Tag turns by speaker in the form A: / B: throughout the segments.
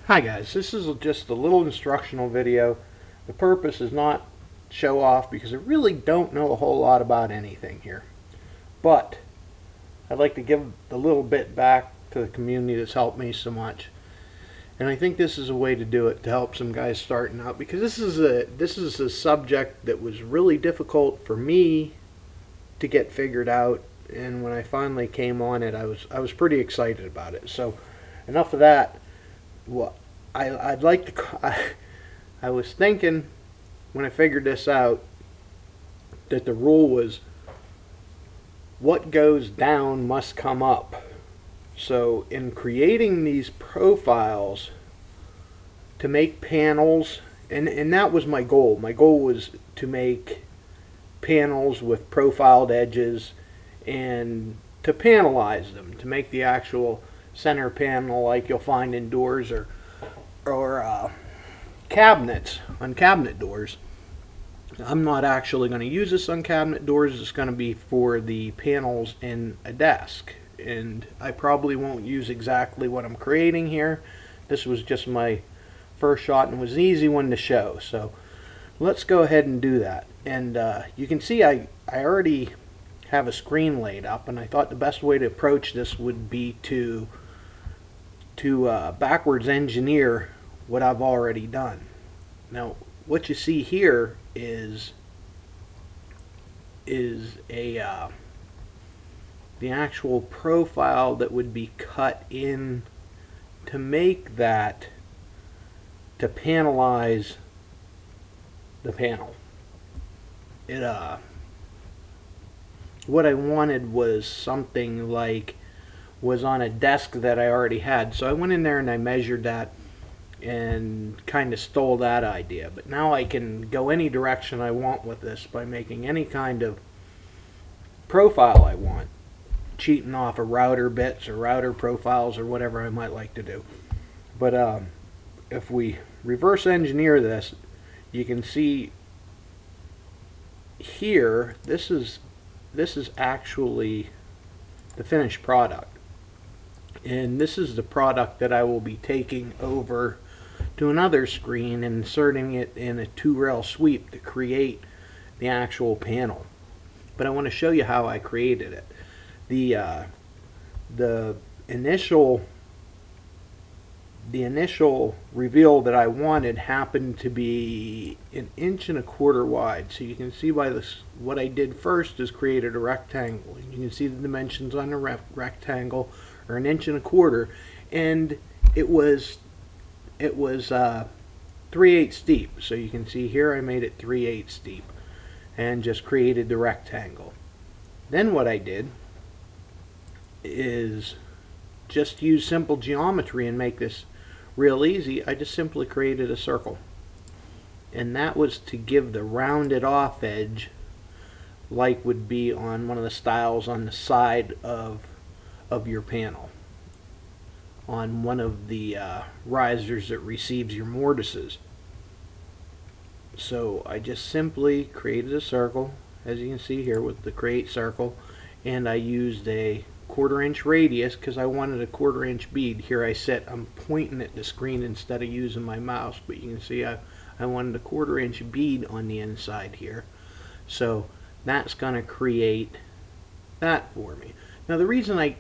A: Hi guys, this is just a little instructional video. The purpose is not show off because I really don't know a whole lot about anything here. But I'd like to give a little bit back to the community that's helped me so much. And I think this is a way to do it to help some guys starting out, because this is a subject that was really difficult for me to get figured out, and when I finally came on it, I was pretty excited about it. So enough of that. Well, I'd like to. I was thinking when I figured this out that the rule was what goes down must come up. So in creating these profiles to make panels, and that was my goal. My goal was to make panels with profiled edges and to panelize them, to make the actual center panel like you'll find in doors or cabinets on cabinet doors. I'm not actually going to use this on cabinet doors. It's going to be for the panels in a desk, and I probably won't use exactly what I'm creating here. This was just my first shot and was an easy one to show, so let's go ahead and do that. And you can see I already have a screen laid up, and I thought the best way to approach this would be to backwards engineer what I've already done. Now what you see here is a the actual profile that would be cut in to make that, to panelize the panel. What I wanted was something like was on a desk that I already had. So I went in there and I measured that and kind of stole that idea. But now I can go any direction I want with this by making any kind of profile I want, cheating off of router bits or router profiles or whatever I might like to do. But if we reverse engineer this, you can see here this is actually the finished product. And this is the product that I will be taking over to another screen and inserting it in a 2-rail sweep to create the actual panel. But I want to show you how I created it. The initial reveal that I wanted happened to be 1.25 inches wide. So you can see by this, what I did first is created a rectangle. You can see the dimensions on the rectangle are 1.25 inches, and it was 3/8 deep. So you can see here I made it 3/8 deep and just created the rectangle. Then what I did is just use simple geometry and make this real easy. I just simply created a circle, and that was to give the rounded off edge like would be on one of the stiles on the side of your panel, on one of the risers that receives your mortises. So I just simply created a circle, as you can see here with the create circle, and I used a 1/4 inch radius because I wanted a 1/4 inch bead. Here I sit, I'm pointing at the screen instead of using my mouse, but you can see I wanted a 1/4 inch bead on the inside here. So that's going to create that for me. Now the reason I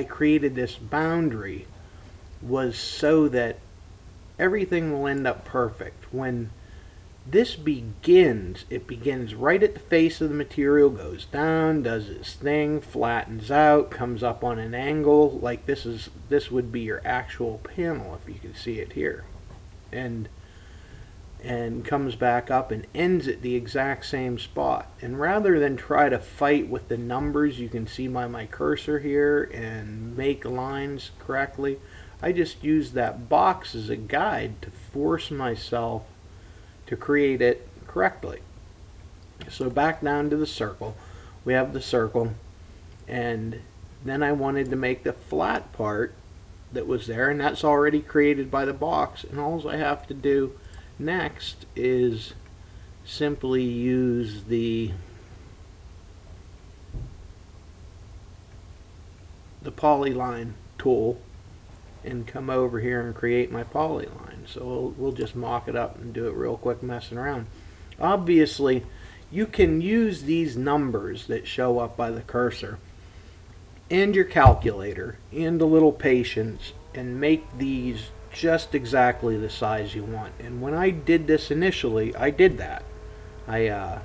A: created this boundary was so that everything will end up perfect. When this begins, it begins right at the face of the material, goes down, does its thing, flattens out, comes up on an angle like this would be your actual panel if you can see it here, and comes back up and ends at the exact same spot. And rather than try to fight with the numbers you can see by my cursor here and make lines correctly, I just used that box as a guide to force myself to create it correctly. So back down to the circle, we have the circle, and then I wanted to make the flat part that was there, and that's already created by the box, and all I have to do next is simply use the polyline tool and come over here and create my polyline. So we'll just mock it up and do it real quick messing around. Obviously, you can use these numbers that show up by the cursor and your calculator and a little patience and make these just exactly the size you want. And when I did this initially, I did that. I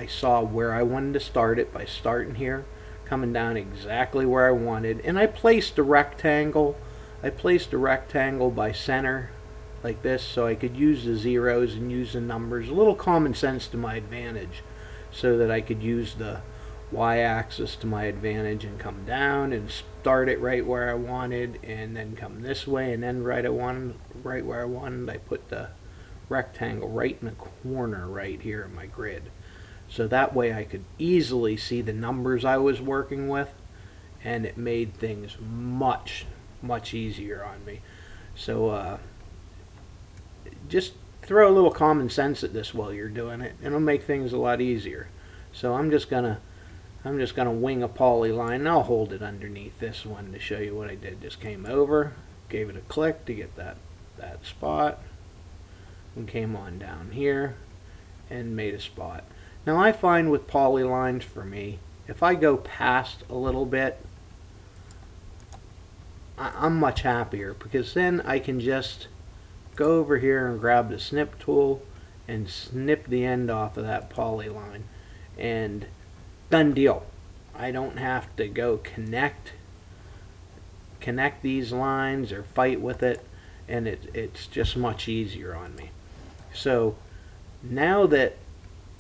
A: saw where I wanted to start it by starting here, coming down exactly where I wanted, and I placed a rectangle. I placed a rectangle by center like this so I could use the zeros and use the numbers. A little common sense to my advantage so that I could use the y-axis to my advantage and come down and start it right where I wanted and then come this way and then right where I wanted. I put the rectangle right in the corner right here in my grid. So that way I could easily see the numbers I was working with, and it made things much easier on me. So just throw a little common sense at this while you're doing it, and it'll make things a lot easier. So I'm just gonna wing a polyline, and I'll hold it underneath this one to show you what I did. Just came over, gave it a click to get that spot, and came on down here and made a spot. Now I find with polylines for me, if I go past a little bit, I'm much happier because then I can just go over here and grab the snip tool and snip the end off of that polyline, and done deal. I don't have to go connect these lines or fight with it, and it's just much easier on me. So now that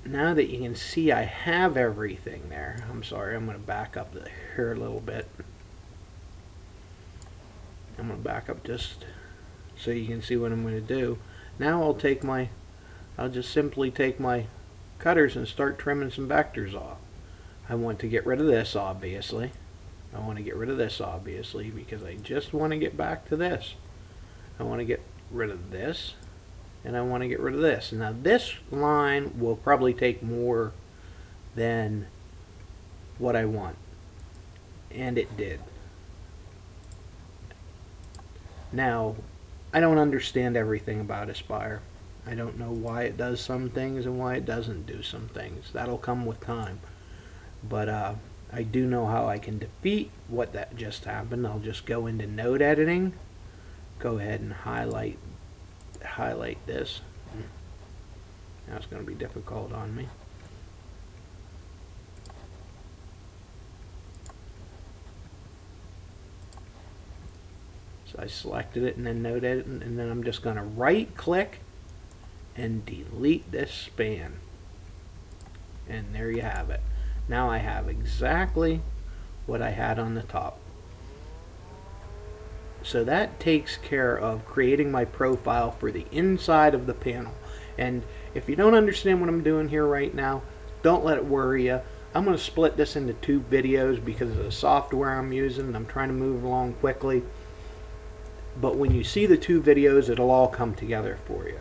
A: you can see I have everything there, I'm sorry, I'm going to back up here a little bit. I'm going to back up just so you can see what I'm going to do. Now I'll just simply take my cutters and start trimming some vectors off. I want to get rid of this, obviously. Because I just want to get back to this. I want to get rid of this, and I want to get rid of this. Now this line will probably take more than what I want, and it did. Now I don't understand everything about Aspire. I don't know why it does some things and why it doesn't do some things. That'll come with time. But I do know how I can defeat what that just happened. I'll just go into node editing, go ahead and highlight this. Now it's going to be difficult on me. So I selected it and then node edit, and then I'm just going to right click and delete this span. And there you have it. Now I have exactly what I had on the top. So that takes care of creating my profile for the inside of the panel. And if you don't understand what I'm doing here right now, don't let it worry you. I'm going to split this into 2 videos because of the software I'm using, and I'm trying to move along quickly. But when you see the 2 videos, it'll all come together for you.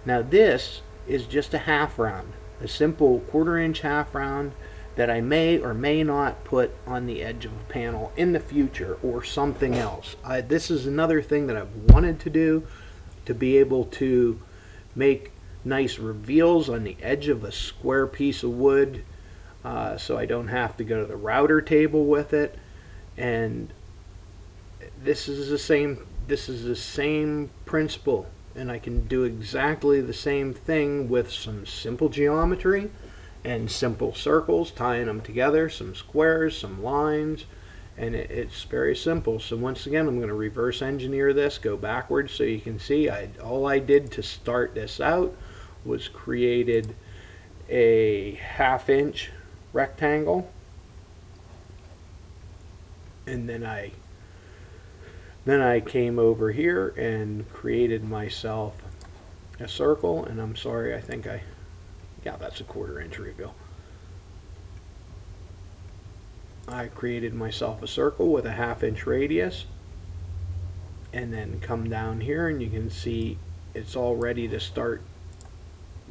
A: Now this is just a half round, a simple 1/4 inch half round that I may or may not put on the edge of a panel in the future or something else. This is another thing that I've wanted to do, to be able to make nice reveals on the edge of a square piece of wood, so I don't have to go to the router table with it. And this is the same principle, and I can do exactly the same thing with some simple geometry and simple circles, tying them together, some squares, some lines, and it's very simple. So once again, I'm going to reverse engineer this, go backwards so you can see all I did to start this out was created a 1/2 inch rectangle, and then I came over here and created myself a circle, and I'm sorry, yeah, that's a 1/4 inch reveal. I created myself a circle with a 1/2 inch radius, and then come down here and you can see it's all ready to start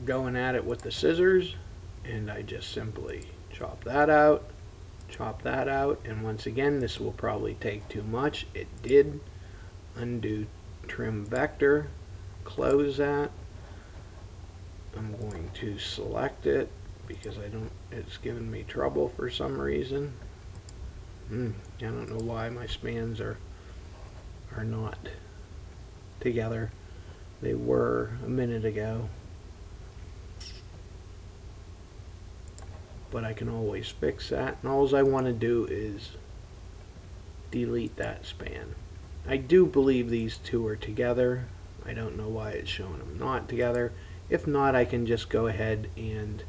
A: going at it with the scissors, and I just simply chop that out, and once again, this will probably take too much. It did, undo trim vector, close that. I'm going to select it because it's giving me trouble for some reason. I don't know why my spans are not together. They were a minute ago, but I can always fix that, and all I want to do is delete that span. I do believe these two are together. I don't know why it's showing them not together. If not, I can just go ahead and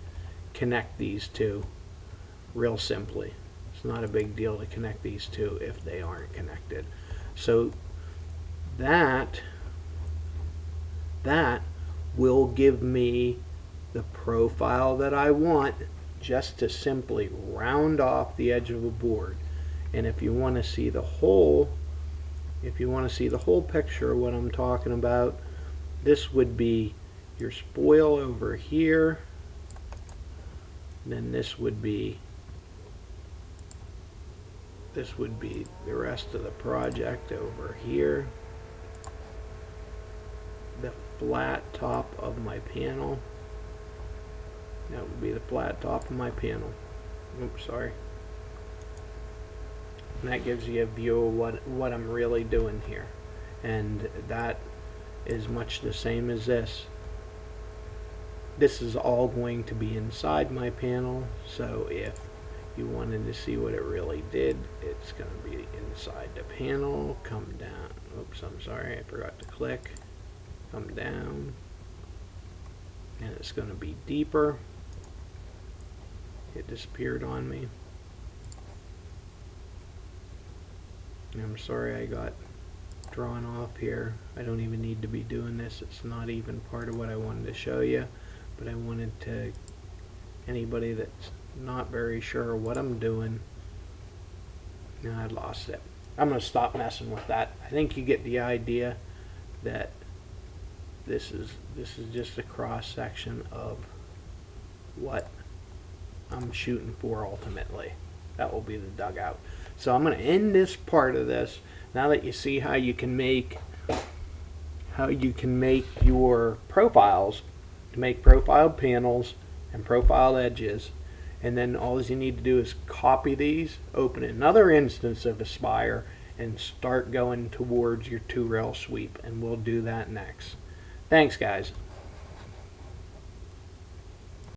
A: connect these two real simply. It's not a big deal to connect these two if they aren't connected. So that will give me the profile that I want, just to simply round off the edge of a board. And if you want to see the whole picture of what I'm talking about, this would be your spoil over here, then this would be the rest of the project over here, the flat top of my panel. That would be the flat top of my panel. Oops, sorry. And that gives you a view of what I'm really doing here. And that is much the same as this. This is all going to be inside my panel, so if you wanted to see what it really did, it's going to be inside the panel. Come down. Oops, I'm sorry, I forgot to click. Come down, and it's going to be deeper. It disappeared on me. I'm sorry I got drawn off here. I don't even need to be doing this. It's not even part of what I wanted to show you, but I wanted to, anybody that's not very sure what I'm doing, no, I lost it. I'm going to stop messing with that. I think you get the idea that this is just a cross section of what I'm shooting for ultimately. That will be the dugout. So I'm going to end this part of this now that you see how you can make your profiles, to make profiled panels and profiled edges, and then all you need to do is copy these, open another instance of Aspire, and start going towards your 2-rail sweep, and we'll do that next. Thanks, guys.